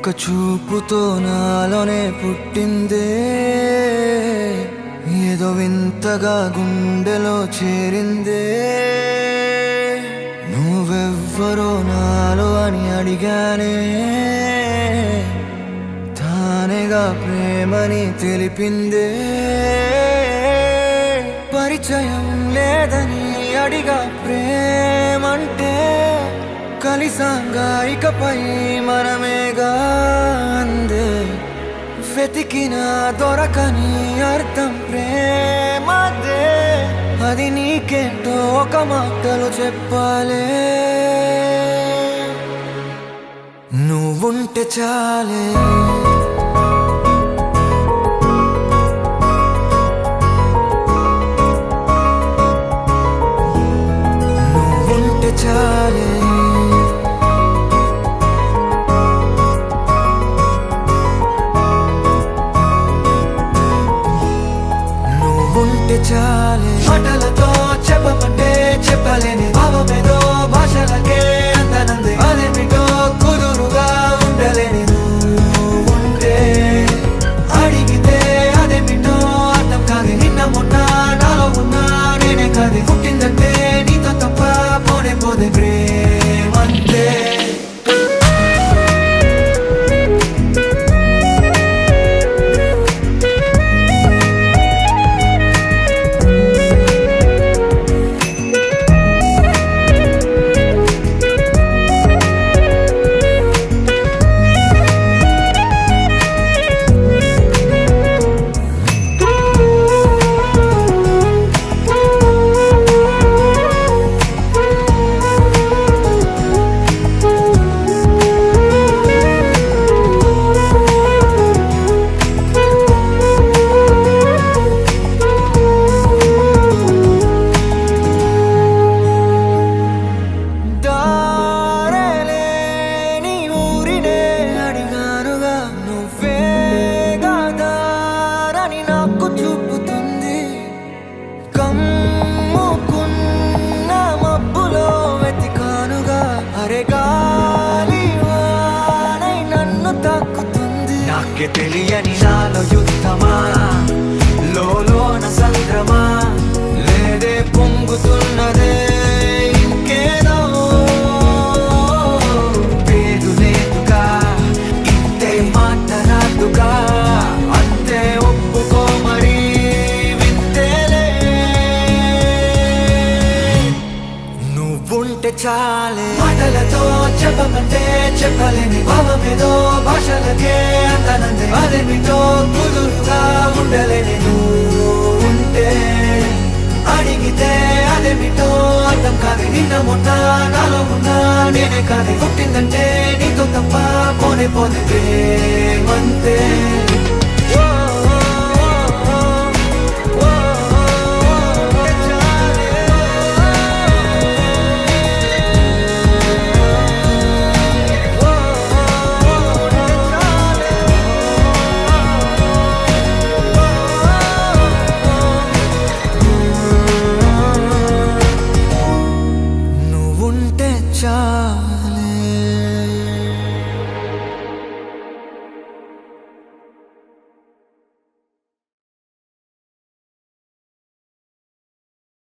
ఒక చూపుతో నాలోనే పుట్టిందే, ఏదో వింతగా గుండెలో చేరిందే. నువ్వెవ్వరో నాలో అని అడిగానే, తానేగా ప్రేమని తెలిపిందే. పరిచయం లేదని అడిగా ప్రేమంటే, కలిసాంగా ఇకపై మనమేగా అందే. వెతికినా దొరకని అర్థం ప్రేమదే, అది నీకేంటో ఒక మాటలో చెప్పాలే. నువ్వుంటే చాలే, నువ్వుంటే చాలే. ఉంటే చాలే, మాటలతో చెప్పమంటే చెప్పలేని భావమేదో భాషలకే అందనంది. అదేమిటో కుదురుగా ఉండలేని నువ్వుంటే, అడిగితే అదేమిటో అర్థం కాదు. నిన్న మొన్న నాలో ఉన్నా నేనే కాదు. పుట్టిందంటే నీతో తప్ప పోనే పోదే ప్రేమంతే. నాకే తెలియని నాలో యుద్ధమా, లోన సంద్రమా, లేదే పొంగుతున్నదే ఇంకేదో. పేరు లేదుగా, ఇంతే మాట రాదుగా, అంతే ఒప్పుకో మరి వింతేలే. నువ్వుంటే చాలే, మాటలతో చెప్పమంటే చెప్పలేని భావమేదో భాషలకే అందనంది. అదేమిటో కుదురుగా ఉండలేని నువ్వుంటే, అడిగితే అదేమిటో అర్థం కాదు. నిన్న మొన్న నాలో ఉన్నా నేనే కాదు. పుట్టిందంటే నీతో తప్ప పోనే పోతే ప్రేమంతే.